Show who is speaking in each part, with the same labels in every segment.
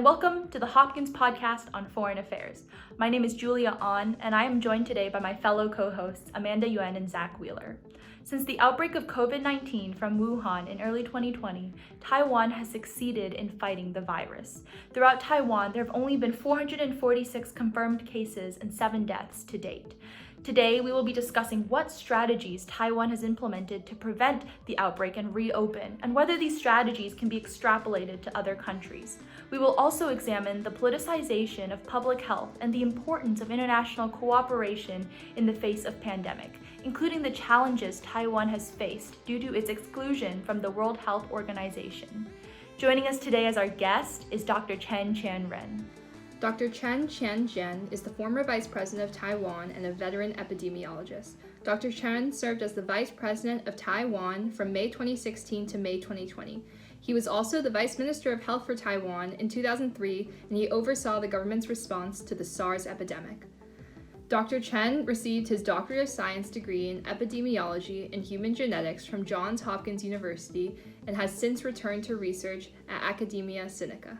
Speaker 1: welcome to the Hopkins Podcast on Foreign Affairs. My name is Julia Ahn, and I am joined today by my fellow co-hosts Amanda Yuen and Zach Wheeler. Since the outbreak of COVID-19 from Wuhan in early 2020, Taiwan has succeeded in fighting the virus. Throughout Taiwan, there have only been 446 confirmed cases and 7 deaths to date. Today, we will be discussing what strategies Taiwan has implemented to prevent the outbreak and reopen, and whether these strategies can be extrapolated to other countries. We will also examine the politicization of public health and the importance of international cooperation in the face of pandemic, including the challenges Taiwan has faced due to its exclusion from the World Health Organization. Joining us today as our guest is Dr. Chen Chien-jen.
Speaker 2: Dr. Chen Chien-jen is the former Vice President of Taiwan and a veteran epidemiologist. Dr. Chen served as the Vice President of Taiwan from May 2016 to May 2020. He was also the Vice Minister of Health for Taiwan in 2003, and he oversaw the government's response to the SARS epidemic. Dr. Chen received his Doctorate of Science degree in epidemiology and human genetics from Johns Hopkins University and has since returned to research at Academia Sinica.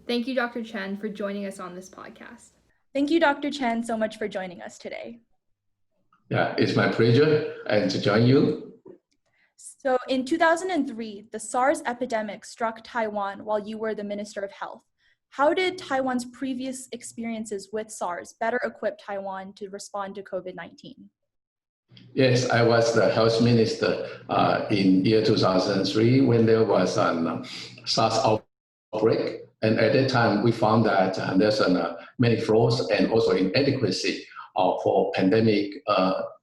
Speaker 2: Thank you, Dr. Chen, for joining us on this podcast.
Speaker 1: Thank you, Dr. Chen, so much for joining us today.
Speaker 3: Yeah, it's my pleasure to join you.
Speaker 1: So in 2003, the SARS epidemic struck Taiwan while you were the Minister of Health. How did Taiwan's previous experiences with SARS better equip Taiwan to respond to COVID-19?
Speaker 3: Yes, I was the health minister in year 2003 when there was a SARS outbreak. And at that time, we found that there's many flaws and also inadequacy for pandemic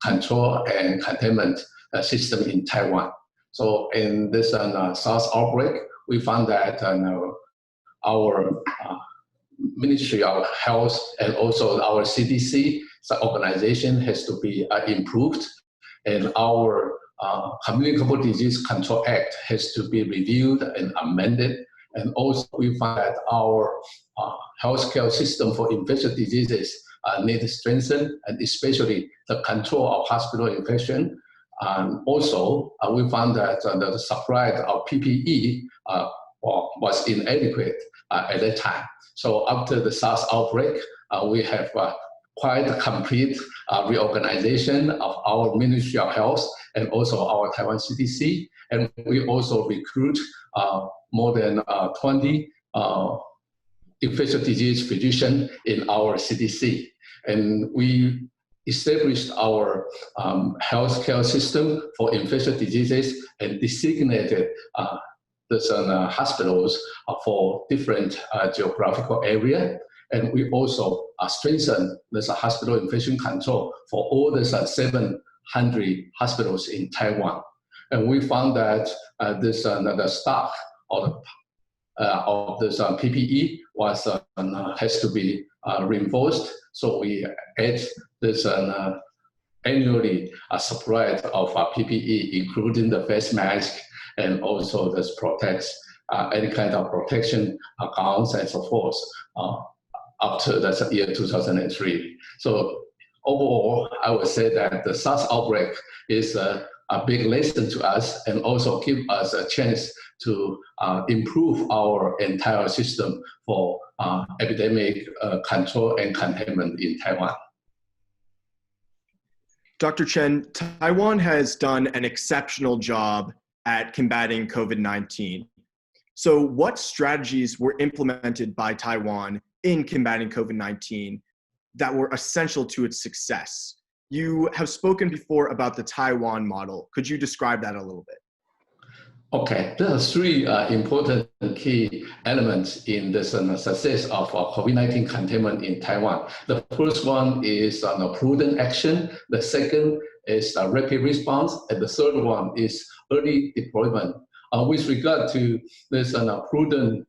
Speaker 3: control and containment system in Taiwan. So in this SARS outbreak, we found that our Ministry of Health and also our CDC organization has to be improved, and our Communicable Disease Control Act has to be reviewed and amended. And also we find that our healthcare system for infectious diseases needs strengthened, and especially the control of hospital infection. And also we found that the supply of PPE was inadequate at that time. So after the SARS outbreak, we have quite a complete reorganization of our Ministry of Health and also our Taiwan CDC. And we also recruit more than 20 infectious disease physicians in our CDC. And we established our healthcare system for infectious diseases and designated hospitals for different geographical area. And we also strengthened this hospital infection control for all the 700 hospitals in Taiwan. And we found that the stock of this PPE has to be reinforced. So we add this annually supply of PPE, including the face mask, and also this protects any kind of protection gowns and so forth up to the year 2003. So overall, I would say that the SARS outbreak is a big lesson to us and also give us a chance to improve our entire system for epidemic control and containment in Taiwan.
Speaker 4: Dr. Chen, Taiwan has done an exceptional job at combating COVID-19. So what strategies were implemented by Taiwan in combating COVID-19 that were essential to its success? You have spoken before about the Taiwan model. Could you describe that a little bit?
Speaker 3: Okay, there are 3 important key elements in the success of COVID-19 containment in Taiwan. The first one is prudent action. The second is rapid response. And the third one is early deployment. With regard to this prudent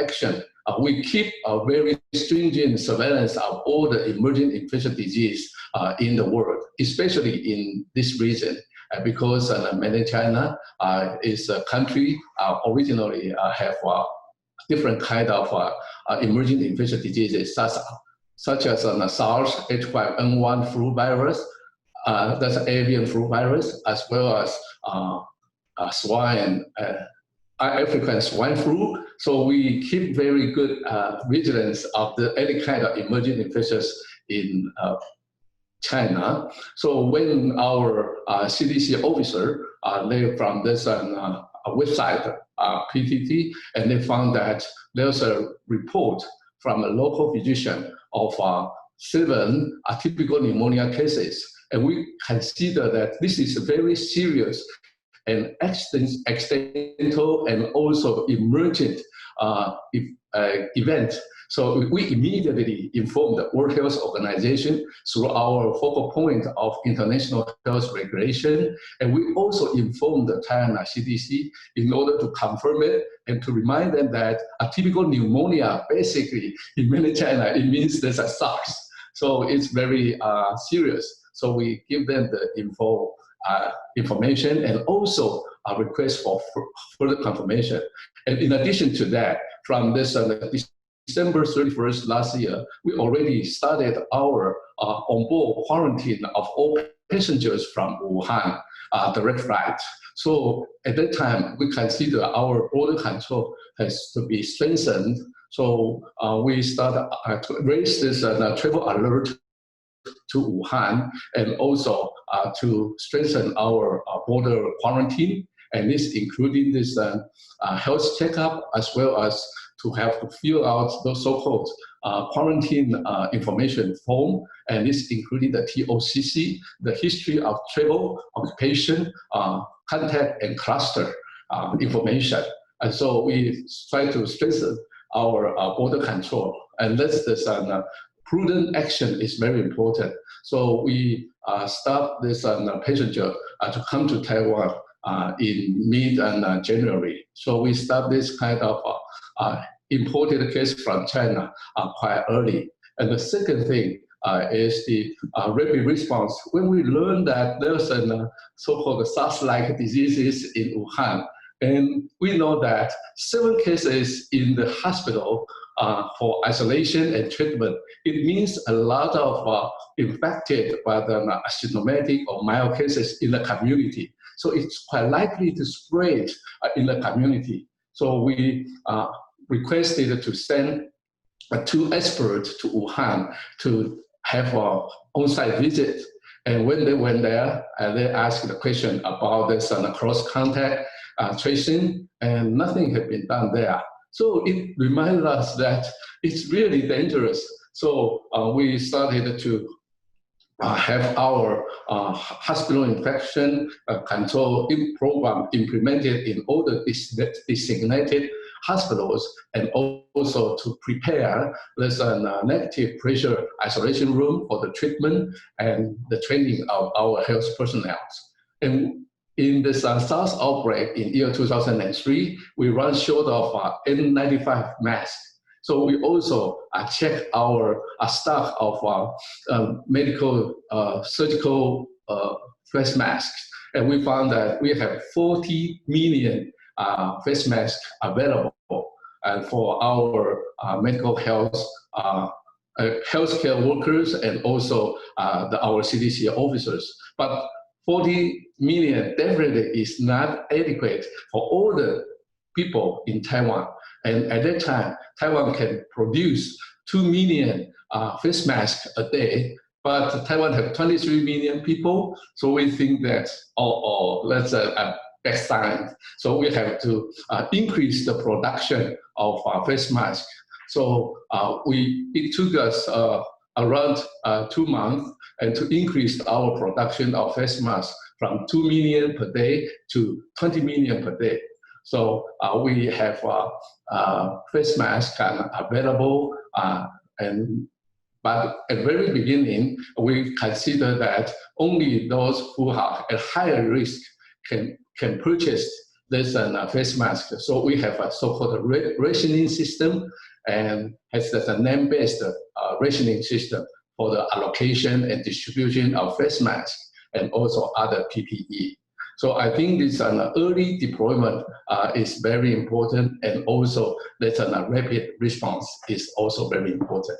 Speaker 3: action, we keep a very stringent surveillance of all the emerging infectious disease in the world, especially in this region. Because mainland China is a country originally have different kind of emerging infectious diseases, such as SARS, H5N1 flu virus, that's avian flu virus, as well as swine African swine flu. So we keep very good vigilance of any kind of emerging infections in China. So when our CDC officer, they from this website, PTT, and they found that there's a report from a local physician of 7 atypical pneumonia cases. And we consider that this is a very serious and accidental and also emergent event. So we immediately informed the World Health Organization through our focal point of international health regulation. And we also informed the China CDC in order to confirm it and to remind them that atypical pneumonia, basically, in mainland China, it means there's a SARS. So it's very serious. So we give them the information and also a request for further confirmation. And in addition to that, from this December 31st last year, we already started our on-board quarantine of all passengers from Wuhan, direct flight. So at that time, we consider our border control has to be strengthened. So we started to raise this travel alert to Wuhan and also to strengthen our border quarantine. And this including this health checkup as well as to have to fill out those so-called quarantine information form, and this including the TOCC, the history of travel, occupation, contact, and cluster information. And so we try to strengthen our border control, and this prudent action is very important. So we start this passenger to come to Taiwan in mid-January. So we start this kind of imported case from China quite early. And the second thing is the rapid response. When we learned that there's a so-called SARS-like diseases in Wuhan, and we know that 7 cases in the hospital for isolation and treatment, it means a lot of infected by the asymptomatic or mild cases in the community. So it's quite likely to spread in the community. So we requested to send 2 experts to Wuhan to have an on-site visit. And when they went there, they asked the question about this cross-contact tracing, and nothing had been done there. So it reminded us that it's really dangerous. So we started to have our hospital infection control program implemented in all the designated hospitals, and also to prepare this negative pressure isolation room for the treatment and the training of our health personnel. And in the SARS outbreak in year 2003, we run short of N95 masks. So we also check our stock of medical surgical face masks, and we found that we have 40 million face masks available for our medical health healthcare workers and also our CDC officers. But 40 million definitely is not adequate for all the people in Taiwan. And at that time, Taiwan can produce 2 million face masks a day, but Taiwan have 23 million people. So we think that, that's a bad sign. So we have to increase the production of face masks. So it took us around 2 months and to increase our production of face masks from 2 million per day to 20 million per day. So we have face masks available, but at the very beginning, we consider that only those who are at higher risk can purchase this face mask. So we have a so-called rationing system, and has a name-based rationing system for the allocation and distribution of face masks and also other PPE. So I think this early deployment is very important, and also that rapid response is also very important.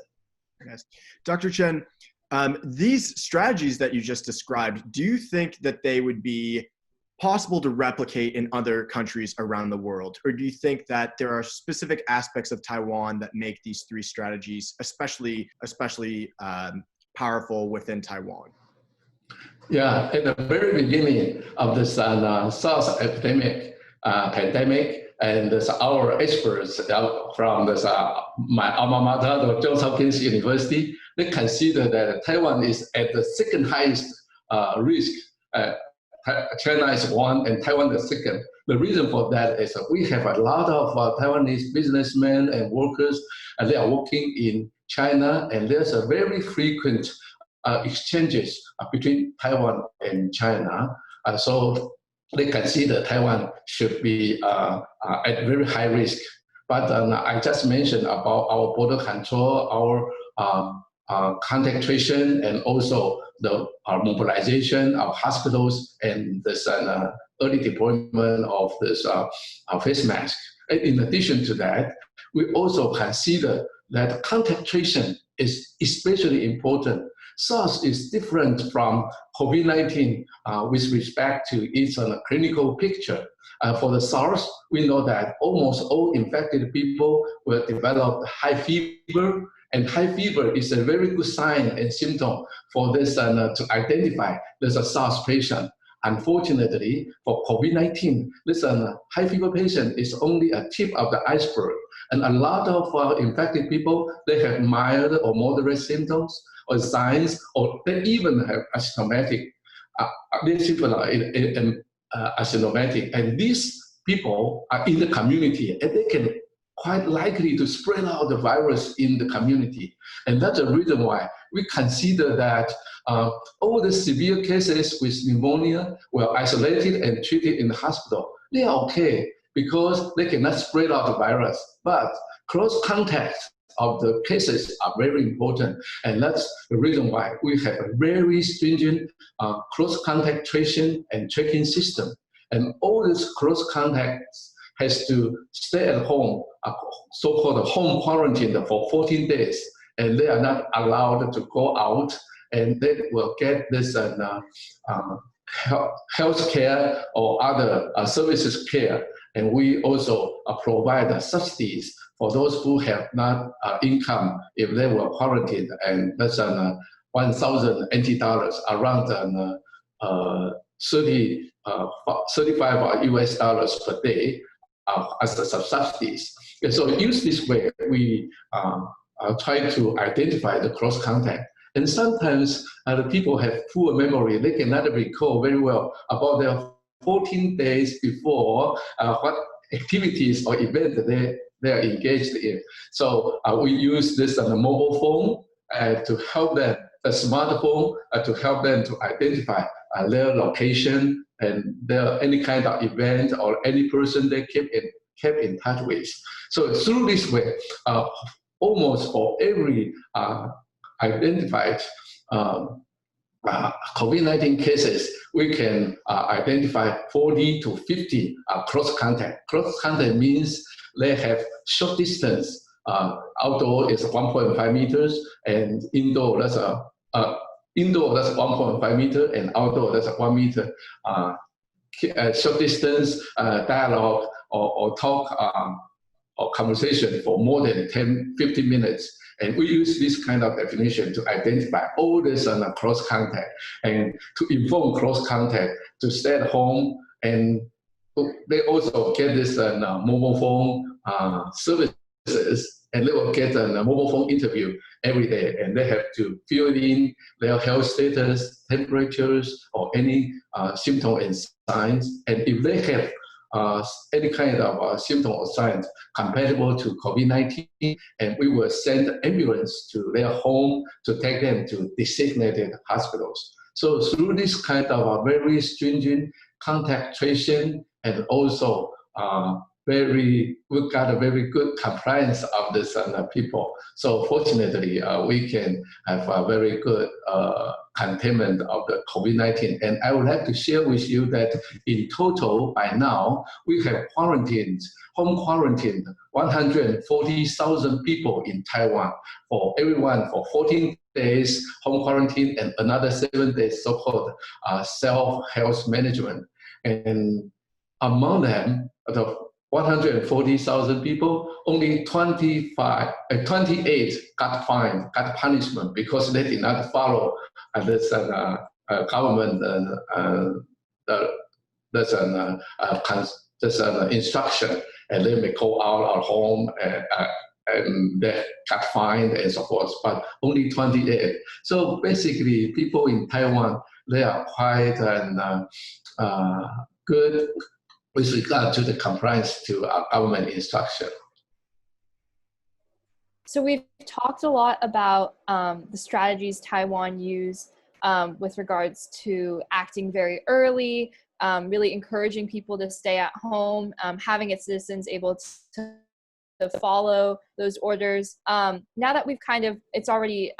Speaker 4: Yes. Dr. Chen, these strategies that you just described, do you think that they would be possible to replicate in other countries around the world? Or do you think that there are specific aspects of Taiwan that make these three strategies especially powerful within Taiwan?
Speaker 3: Yeah, at the very beginning of this SARS pandemic, and our experts from my alma mater, the Johns Hopkins University, they consider that Taiwan is at the second highest risk. China is one and Taiwan the second. The reason for that is that we have a lot of Taiwanese businessmen and workers, and they are working in China, and there's a very frequent exchanges between Taiwan and China. So they consider Taiwan should be at very high risk. But I just mentioned about our border control, our contact tracing, and also our mobilization of hospitals and this early deployment of this face mask. And in addition to that, we also consider that contact tracing is especially important. SARS is different from COVID-19 with respect to its clinical picture. For the SARS, we know that almost all infected people will develop high fever, and high fever is a very good sign and symptom for this to identify there's a SARS patient. Unfortunately, for COVID-19, this high fever patient is only a tip of the iceberg. And a lot of infected people, they have mild or moderate symptoms or signs, or they even have asymptomatic. These people are asymptomatic, and these people are in the community, and they can quite likely to spread out the virus in the community. And that's the reason why we consider that all the severe cases with pneumonia were isolated and treated in the hospital. They are okay because they cannot spread out the virus. But close contacts of the cases are very important. And that's the reason why we have a very stringent close contact tracing and tracking system. And all these close contacts has to stay at home, so-called home quarantine for 14 days, and they are not allowed to go out, and they will get this health care or other services care. And we also provide subsidies for those who have not income if they were quarantined, and that's 1,000 NT dollars, around 35 US dollars per day as the subsidies. And so use this way, we try to identify the cross contact. And sometimes the people have poor memory. They cannot recall very well about their 14 days before what activities or events they are engaged in. So we use this on the mobile phone to help them, the smartphone, to help them to identify their location and any kind of event or any person they kept in touch with. So through this way, almost for every identified COVID-19 cases, we can identify 40 to 50 cross contact. Cross contact means they have short distance. Outdoor is 1.5 meters, and indoor that's 1.5 meter, and outdoor that's 1 meter. Short distance dialogue or talk or conversation for more than 10-15 minutes. And we use this kind of definition to identify all this cross contact and to inform cross contact to stay at home. And they also get this mobile phone services, and they will get a mobile phone interview every day, and they have to fill in their health status, temperatures, or any symptom and signs. And if they have any kind of symptom or signs compatible to COVID-19, and we will send an ambulance to their home to take them to designated hospitals. So through this kind of very stringent contact tracing, and also we've got a very good compliance of this people. So fortunately, we can have a very good containment of the COVID-19. And I would like to share with you that in total, by now, we have home quarantined 140,000 people in Taiwan, for everyone for 14 days home quarantine and another 7 days so-called self-health management. And among them, the 140,000 people, only 28 got fined, got punishment because they did not follow this government instruction, and they may go out of home and they got fined and so forth, but only 28. So basically, people in Taiwan, they are quite good with regard to the compliance to our government instruction.
Speaker 2: So we've talked a lot about the strategies Taiwan used with regards to acting very early, really encouraging people to stay at home, having its citizens able to follow those orders. Now that we've it's already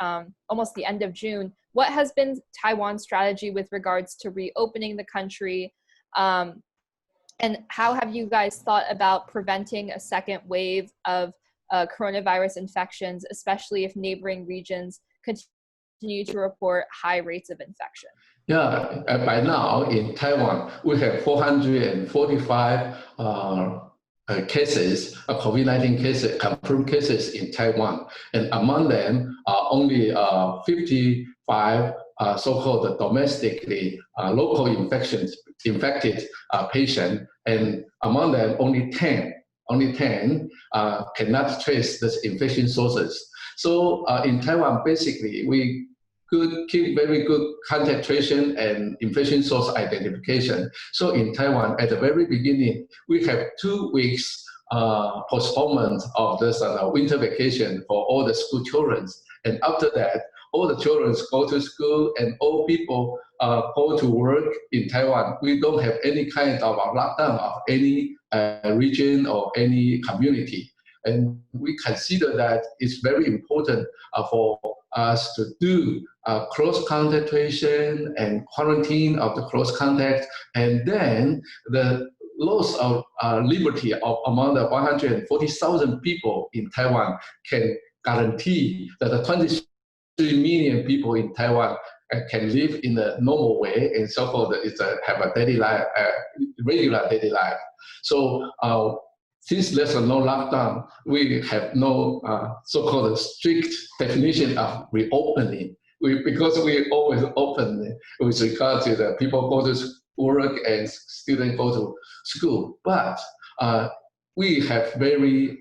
Speaker 2: almost the end of June, what has been Taiwan's strategy with regards to reopening the country? And how have you guys thought about preventing a second wave of coronavirus infections, especially if neighboring regions continue to report high rates of infection?
Speaker 3: Yeah, by now in Taiwan, we have 445 cases, COVID-19 cases, confirmed cases in Taiwan. And among them, only 55 so-called domestically local infected patients, and among them only 10 cannot trace this infection sources. So in Taiwan, basically, we could keep very good contact tracing and infection source identification. So in Taiwan, at the very beginning, we have 2 weeks postponement of this winter vacation for all the school children. And after that, all the children go to school and all people go to work in Taiwan. We don't have any kind of lockdown of any region or any community. And we consider that it's very important for us to do close contact tracing and quarantine of the close contact, and then the loss of liberty of among the 140,000 people in Taiwan can guarantee that the 23 million people in Taiwan can live in a normal way and so forth. Have a daily life, regular daily life. So since there's no lockdown, we have no so-called strict definition of reopening. Because we always open with regard to the people go to work and students go to school. But we have very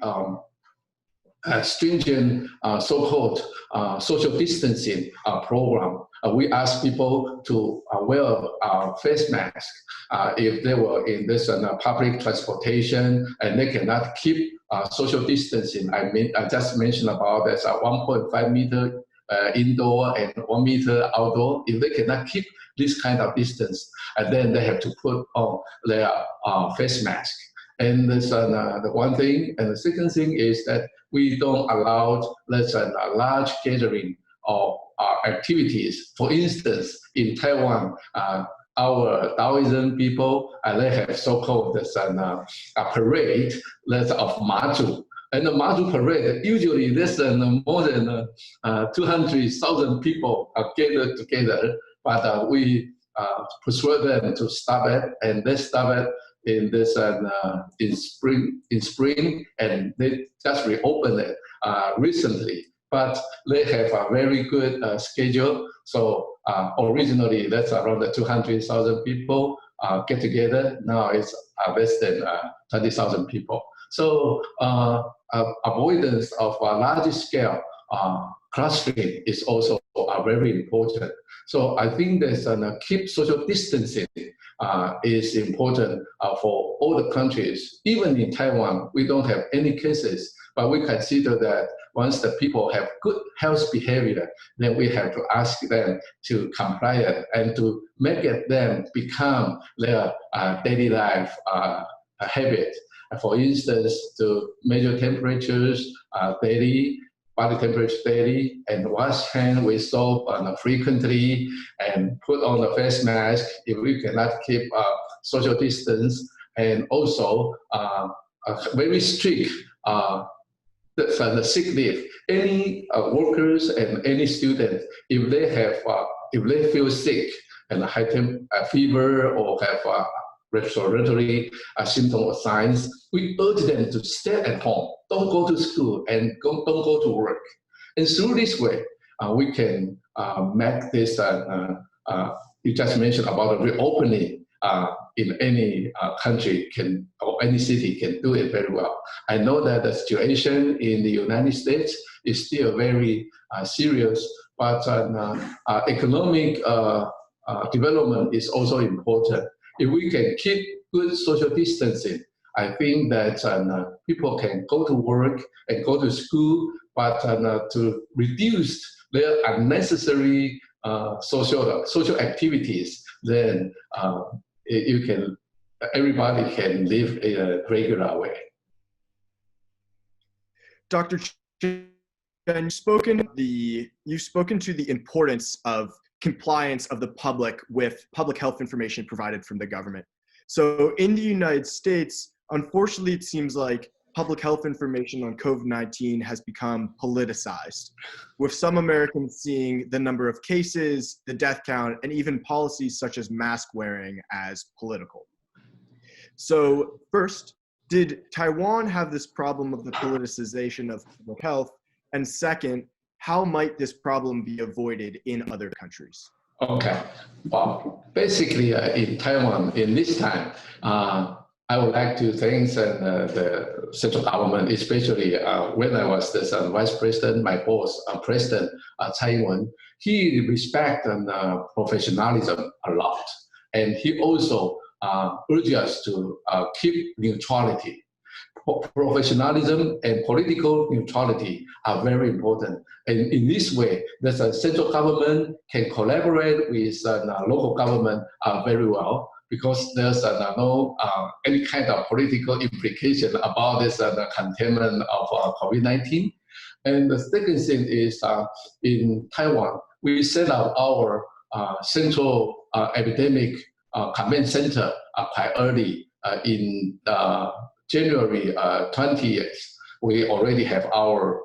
Speaker 3: stringent so-called social distancing program. We ask people to wear face masks if they were in this public transportation and they cannot keep social distancing. I just mentioned about there's a 1.5 meter indoor and 1 meter outdoor. If they cannot keep this kind of distance, and then they have to put on their face mask. And that's the one thing. And the second thing is that we don't allow a large gathering of activities. For instance, in Taiwan, our Taoism people, they have so-called a parade of Maju. And the Maju parade, usually there's more than 200,000 people are gathered together, but we persuade them to stop it, and they stop it in this in spring, and they just reopened it recently. But they have a very good schedule. So originally, that's around the 200,000 people get together. Now it's less than 20,000 people. So avoidance of a large scale clustering is also very important. So I think that keep social distancing is important for all the countries. Even in Taiwan, we don't have any cases, but we consider that once the people have good health behavior, then we have to ask them to comply and to make them become their daily life habit. For instance, to measure temperatures daily, body temperature daily, and wash hands with soap frequently, and put on a face mask if we cannot keep social distance, and also very strict the sick leave. Any workers and any students, if they feel sick and high fever or have respiratory symptom or signs, we urge them to stay at home, don't go to school, and don't go to work. And through this way, we can make this, you just mentioned about the reopening in any country or any city can do it very well. I know that the situation in the United States is still very serious, but economic development is also important. If we can keep good social distancing, I think that people can go to work and go to school, but to reduce their unnecessary social activities, then everybody can live in a regular way.
Speaker 4: Dr. Chen, you've spoken to the importance of compliance of the public with public health information provided from the government. So in the United States, unfortunately, it seems like public health information on COVID-19 has become politicized, with some Americans seeing the number of cases, the death count, and even policies such as mask wearing as political. So first, did Taiwan have this problem of the politicization of public health? And second, how might this problem be avoided in other countries?
Speaker 3: Okay. Well, basically, in Taiwan, in this time, I would like to thank the central government, especially when I was the Vice President, my boss, President Chen Chien-jen. He respects professionalism a lot. And he also urged us to keep neutrality. Professionalism and political neutrality are very important. And in this way, the central government can collaborate with local government very well, because there's no any kind of political implication about this containment of COVID-19. And the second thing is in Taiwan, we set up our central epidemic command center quite early in January 20th. We already have our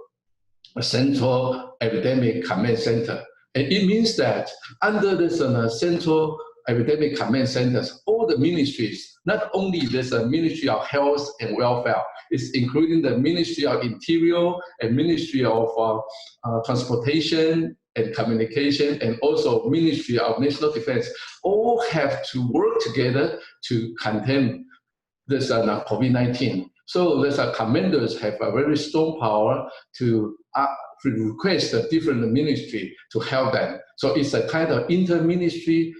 Speaker 3: central epidemic command center. And it means that under this central epidemic command centers, all the ministries, not only this Ministry of Health and Welfare, it's including the Ministry of Interior and Ministry of Transportation and Communication, and also Ministry of National Defense, all have to work together to contain this COVID-19. So these commanders have a very strong power to request a different ministry to help them. So it's a kind of inter-ministry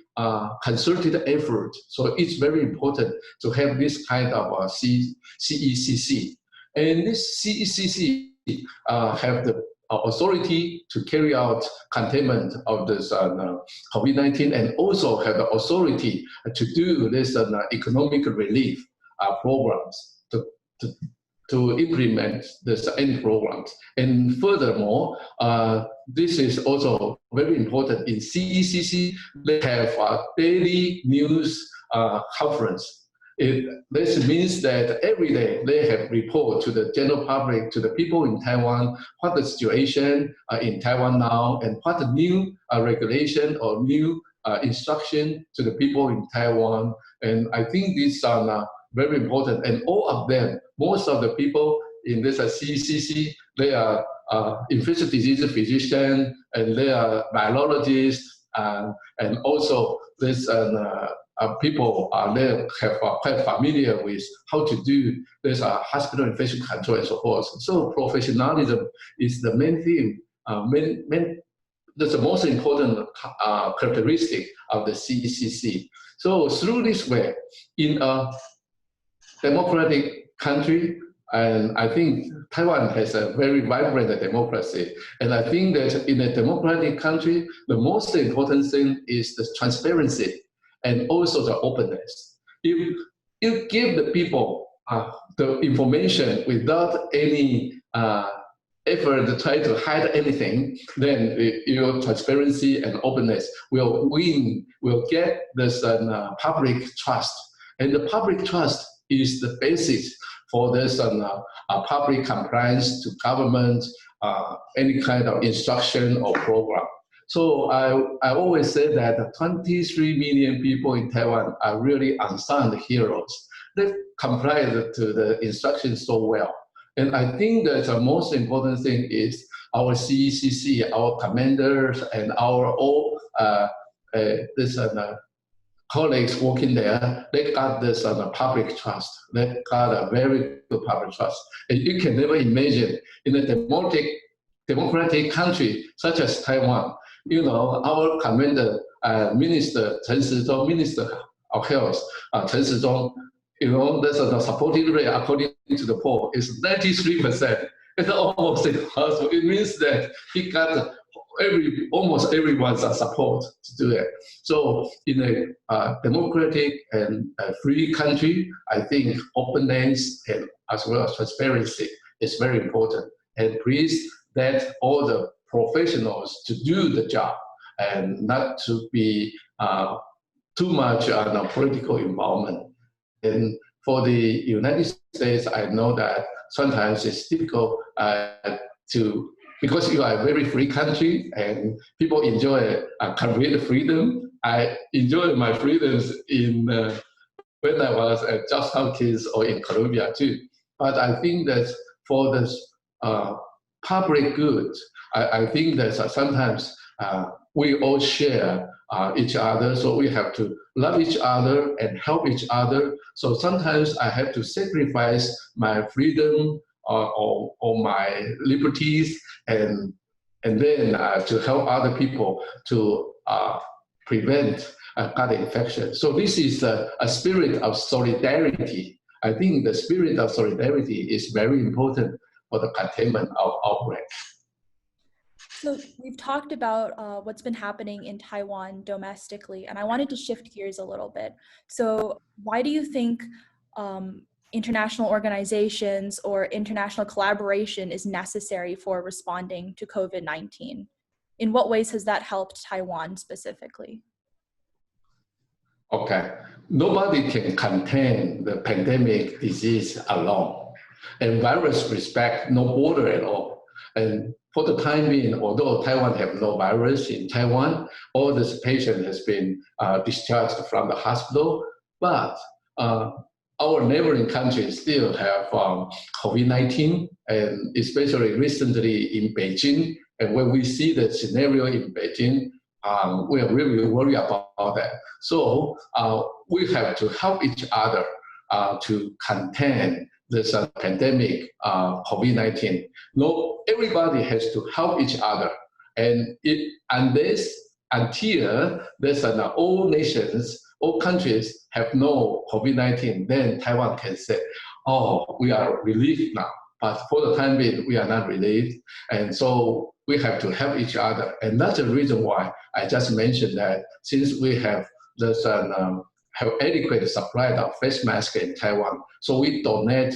Speaker 3: concerted effort. So it's very important to have this kind of CECC. And this CECC have the authority to carry out containment of this COVID-19, and also have the authority to do this economic relief programs, to implement the end programs. And furthermore, this is also very important. In CECC, they have a daily news conference. This means that every day they have report to the general public, to the people in Taiwan, what the situation in Taiwan now, and what the new regulation or new instruction to the people in Taiwan. And I think these are very important. And all of them, most of the people in this CECC, they are infectious disease physicians, and they are biologists, and also this people they have quite familiar with how to do this hospital infection control and so forth. So professionalism is the main theme, that's the most important characteristic of the CECC. So through this way, in a democratic country, and I think Taiwan has a very vibrant democracy. And I think that in a democratic country, the most important thing is the transparency and also the openness. If you give the people the information without any effort to try to hide anything, then your transparency and openness will win, will get this public trust. And the public trust is the basis for this public compliance to government, any kind of instruction or program. So I always say that 23 million people in Taiwan are really unsung heroes. They complied to the instructions so well. And I think that the most important thing is our CECC, our commanders, and our all colleagues working there, they got this public trust. They got a very good public trust. And you can never imagine in a democratic country such as Taiwan, our commander, Minister Chen Chien-jen, Minister of Health, Chen Chien-jen, there's a supporting rate according to the poll is 93%. It's almost impossible. It means that he got almost everyone's support to do it. So in a democratic and free country, I think openness and as well as transparency is very important. And please let all the professionals to do the job and not to be too much on political involvement. And for the United States, I know that sometimes it's difficult because you are a very free country and people enjoy career freedom. I enjoy my freedoms when I was at Johns Hopkins or in Columbia too. But I think that for this public good, I think that sometimes we all share each other, so we have to love each other and help each other. So sometimes I have to sacrifice my freedom or my liberties and then to help other people to prevent gut infection. So this is a spirit of solidarity. I think the spirit of solidarity is very important for the containment of outbreak.
Speaker 1: So we've talked about what's been happening in Taiwan domestically, and I wanted to shift gears a little bit. So why do you think international organizations or international collaboration is necessary for responding to COVID-19? In what ways has that helped Taiwan specifically?
Speaker 3: Okay, nobody can contain the pandemic disease alone, and virus respect no border at all. And for the time being, although Taiwan have no virus in Taiwan, all this patient has been discharged from the hospital, but our neighboring countries still have COVID-19, and especially recently in Beijing. And when we see the scenario in Beijing, we are really worried about that. So we have to help each other to contain this pandemic COVID-19. No, everybody has to help each other, and until there's all nations, all countries have no COVID-19, then Taiwan can say, "Oh, we are relieved now." But for the time being, we are not relieved, and so we have to help each other, and that's the reason why I just mentioned that since we have this have adequate supply of face masks in Taiwan, so we donate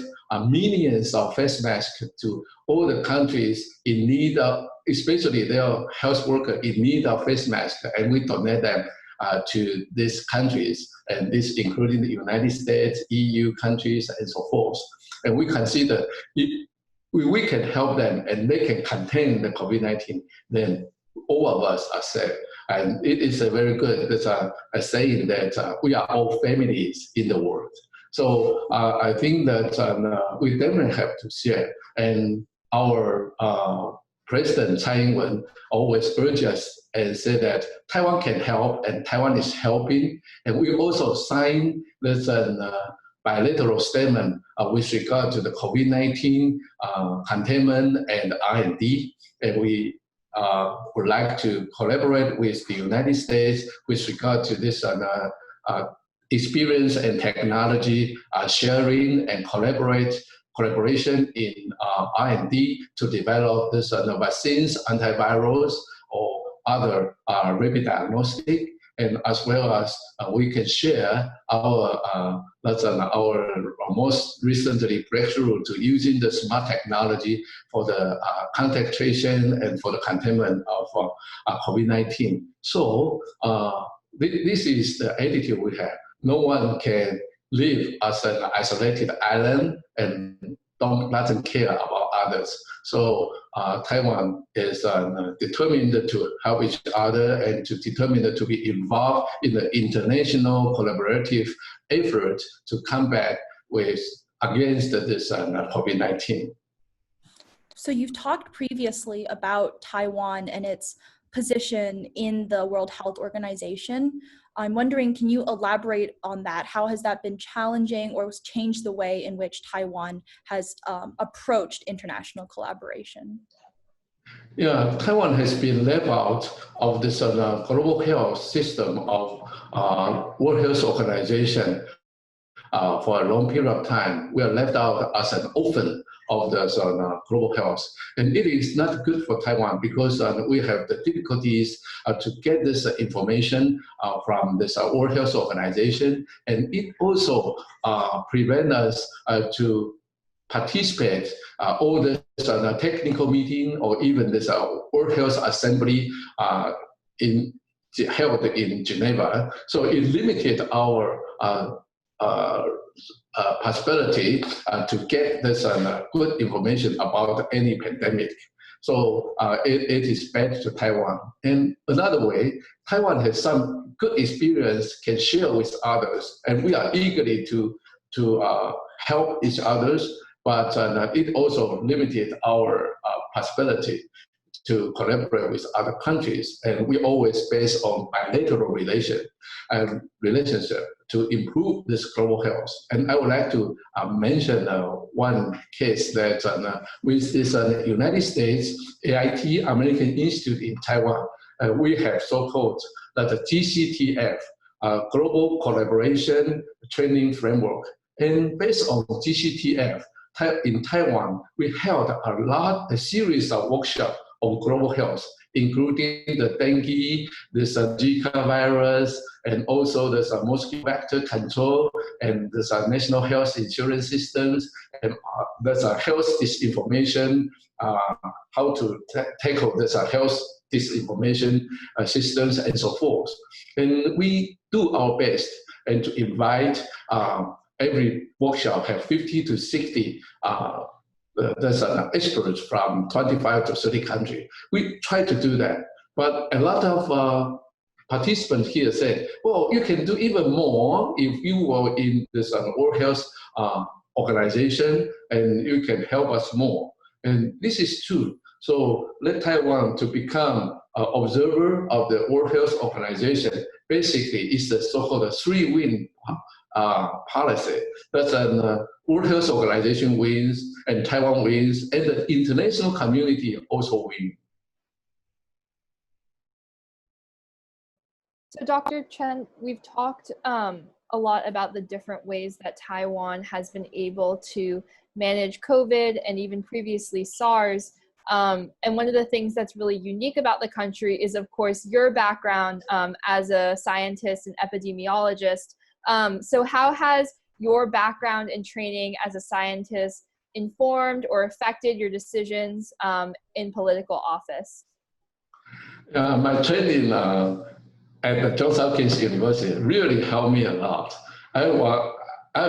Speaker 3: millions of face masks to all the countries in need of, especially their health workers in need of face masks, and we donate them to these countries, and this including the United States, EU countries, and so forth. And we consider if we can help them and they can contain the COVID-19, then all of us are safe. And it is a very good a saying that we are all families in the world. So I think that we definitely have to share. And our President Chen Chien-jen always urges us and say that Taiwan can help and Taiwan is helping. And we also signed this bilateral statement with regard to the COVID-19 containment and R&D. And we would like to collaborate with the United States with regard to this experience and technology sharing and collaboration in R&D to develop this vaccines, antivirals, or other rapid diagnostic, and as well as we can share our most recently breakthrough to using the smart technology for the contact tracing and for the containment of COVID-19. So this is the attitude we have. No one can live as an isolated island and doesn't care about others. So Taiwan is determined to help each other and determined to be involved in the international collaborative effort to combat against this COVID-19.
Speaker 1: So you've talked previously about Taiwan and its position in the World Health Organization. I'm wondering, can you elaborate on that? How has that been challenging or has changed the way in which Taiwan has approached international collaboration?
Speaker 3: Yeah, Taiwan has been left out of this global health system of World Health Organization for a long period of time. We are left out as an orphan of the global health. And it is not good for Taiwan because we have the difficulties to get this information from this World Health Organization. And it also prevents us to participate all this technical meeting or even this World Health Assembly held in Geneva. So it limited our possibility to get this good information about any pandemic. So it is bad to Taiwan. And another way, Taiwan has some good experience can share with others, and we are eagerly to help each others, but it also limited our possibility to collaborate with other countries. And we always based on bilateral relationship to improve this global health. And I would like to mention one case that with this United States AIT, American Institute in Taiwan, we have so-called the GCTF, Global Collaboration Training Framework. And based on GCTF, in Taiwan, we held a series of workshops on global health, including the dengue, this Zika virus, and also there's mosquito vector control, and there's national health insurance systems, and there's health disinformation, how to tackle this health disinformation systems, and so forth. And we do our best and to invite every workshop have 50 to 60 there's experts from 25 to 30 countries. We try to do that, but a lot of participants here said, well, you can do even more if you were in this World Health Organization and you can help us more. And this is true. So let Taiwan to become an observer of the World Health Organization. Basically, it's the so-called three-win policy. That's an World Health Organization wins, and Taiwan wins, and the international community also wins.
Speaker 2: So Dr. Chen, we've talked a lot about the different ways that Taiwan has been able to manage COVID and even previously SARS. And one of the things that's really unique about the country is, of course, your background as a scientist and epidemiologist. So how has your background and training as a scientist informed or affected your decisions in political office?
Speaker 3: My training at the Johns Hopkins University really helped me a lot. I'm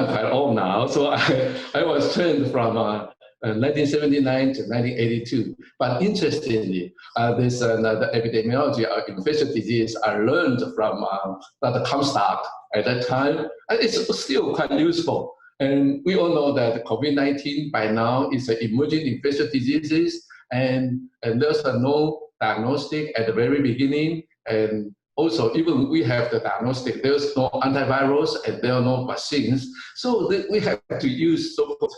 Speaker 3: quite old now, so I was trained from 1979 to 1982. But interestingly, the epidemiology of infectious disease I learned from Dr. Comstock at that time. It's still quite useful. And we all know that COVID-19 by now is an emerging infectious diseases, and there's no diagnostic at the very beginning. And also, even we have the diagnostic, there's no antivirals and there are no vaccines. So we have to use so-called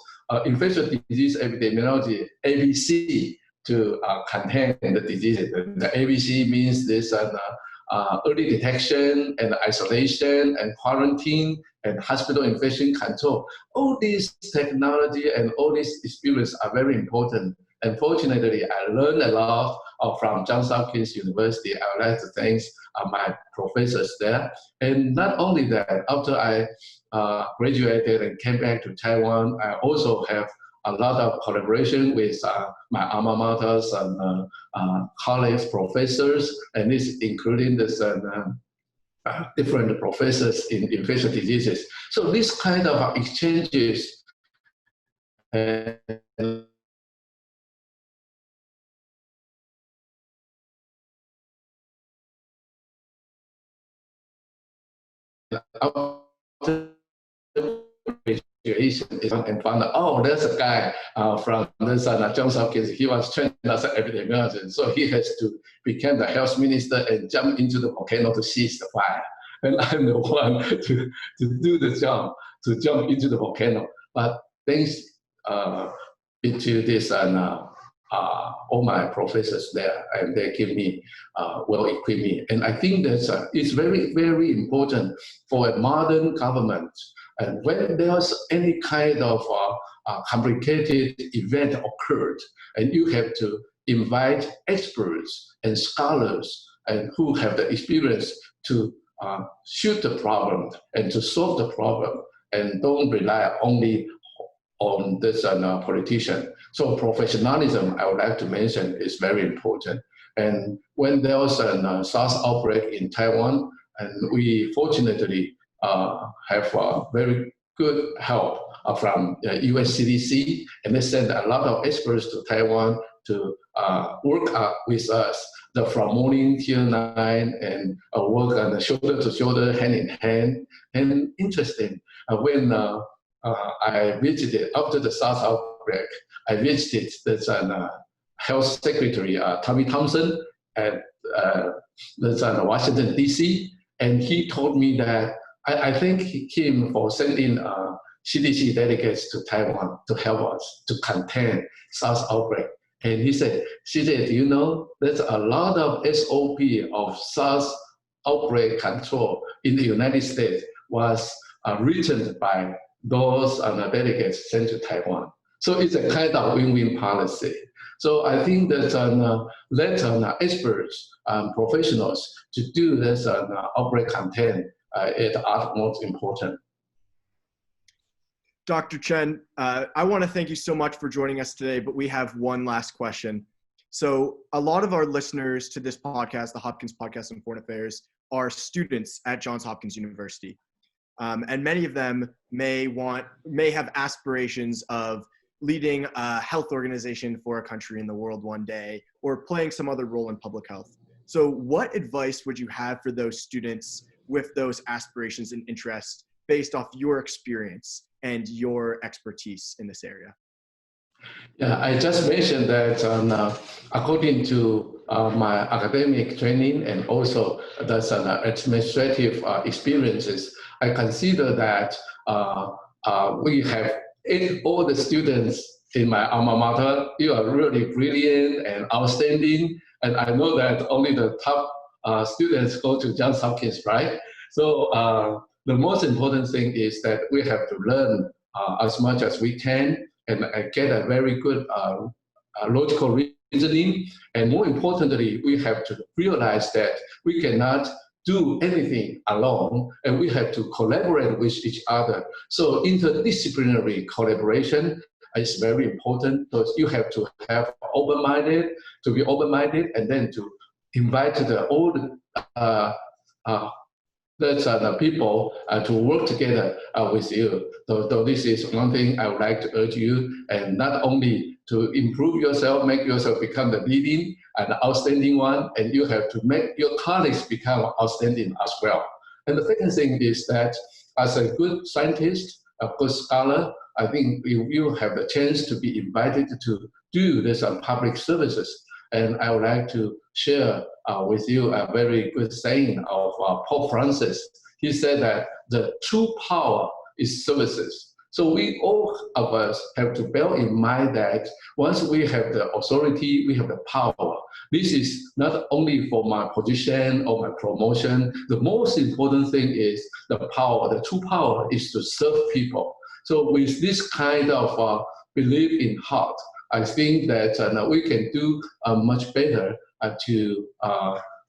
Speaker 3: infectious disease epidemiology, ABC, to contain the diseases. The ABC means this early detection and isolation and quarantine and hospital infection control. All these technology and all these experience are very important. And fortunately, I learned a lot from Johns Hopkins University. I would like to thank my professors there. And not only that, after I graduated and came back to Taiwan, I also have a lot of collaboration with my alma maters and colleagues, professors, and this including this different professors in infectious diseases. So this kind of exchanges And after graduation and found out, oh, there's a guy from this Johns Hopkins. He was trained as an epidemiologist, so he has to become the health minister and jump into the volcano to seize the fire. And I'm the one to do the job, to jump into the volcano. But thanks into this and all my professors there, and they give me well equipped me. And I think that it's very, very important for a modern government. And when there's any kind of complicated event occurred, and you have to invite experts and scholars and who have the experience to shoot the problem and to solve the problem, and don't rely only on this politician. So professionalism, I would like to mention, is very important. And when there was a SARS outbreak in Taiwan, and we fortunately have very good help from US CDC, and they sent a lot of experts to Taiwan to work with us from morning till night, and work on shoulder to shoulder, hand in hand. And interesting, when I visited after the SARS outbreak, I visited the Health Secretary Tommy Thompson at Washington D.C., and he told me that I thank him for sending CDC delegates to Taiwan to help us to contain SARS outbreak. And he said, CJ, do you know there's a lot of SOP of SARS outbreak control in the United States was written by those delegates sent to Taiwan. So it's a kind of win-win policy. So I think that let experts, professionals to do this outbreak content is utmost important.
Speaker 4: Dr. Chen, I want to thank you so much for joining us today, but we have one last question. So a lot of our listeners to this podcast, the Hopkins Podcast on Foreign Affairs, are students at Johns Hopkins University. And many of them may have aspirations of leading a health organization for a country in the world one day, or playing some other role in public health. So what advice would you have for those students with those aspirations and interests based off your experience and your expertise in this area?
Speaker 3: Yeah, I just mentioned that according to my academic training and also that's administrative experiences, I consider that we have all the students in my alma mater. You are really brilliant and outstanding, and I know that only the top students go to Johns Hopkins, right? So the most important thing is that we have to learn as much as we can and get a very good logical reasoning. And more importantly, we have to realize that we cannot do anything alone, and we have to collaborate with each other. So interdisciplinary collaboration is very important, because you have to have to be open-minded, and then to invite all the people to work together with you. So this is one thing I would like to urge you, and not only to improve yourself, make yourself become the leading and outstanding one, and you have to make your colleagues become outstanding as well. And the second thing is that as a good scientist, a good scholar, I think you have the chance to be invited to do this public services. And I would like to share with you a very good saying of Pope Francis. He said that the true power is services. So we all of us have to bear in mind that once we have the authority, we have the power. This is not only for my position or my promotion. The most important thing is the power. The true power is to serve people. So with this kind of belief in heart, I think that we can do much better to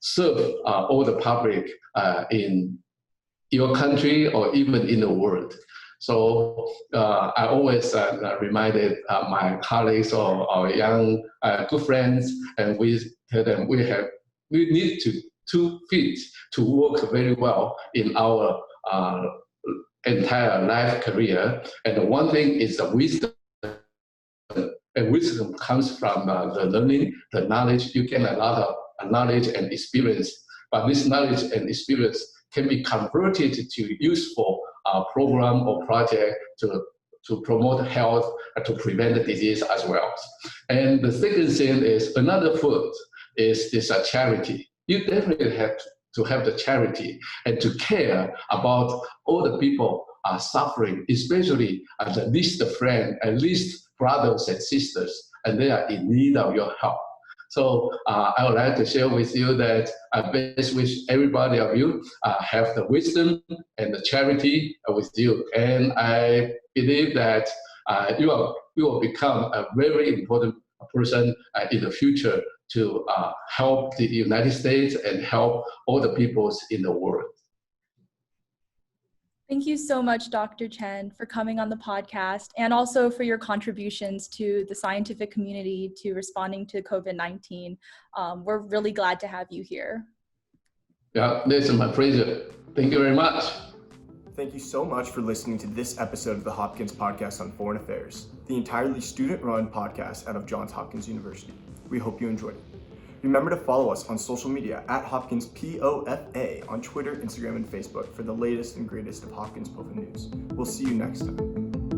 Speaker 3: serve all the public in your country or even in the world. So I always reminded my colleagues or our young good friends, and we tell them we need to fit to work very well in our entire life career. And the one thing is the wisdom and wisdom comes from the learning, the knowledge. You get a lot of knowledge and experience, but this knowledge and experience can be converted to useful program or project to promote health and to prevent the disease as well. And the second thing is another foot is this charity. You definitely have to have the charity and to care about all the people are suffering, especially the least friend and least brothers and sisters, and they are in need of your help. So I would like to share with you that I best wish everybody of you have the wisdom and the charity with you. And I believe that you will become a very important person in the future to help the United States and help all the peoples in the world.
Speaker 1: Thank you so much, Dr. Chen, for coming on the podcast and also for your contributions to the scientific community to responding to COVID-19. We're really glad to have you here.
Speaker 3: Yeah, this is my pleasure. Thank you very much.
Speaker 4: Thank you so much for listening to this episode of the Hopkins Podcast on Foreign Affairs, the entirely student-run podcast out of Johns Hopkins University. We hope you enjoyed it. Remember to follow us on social media at Hopkins POFA on Twitter, Instagram, and Facebook for the latest and greatest of Hopkins POFA news. We'll see you next time.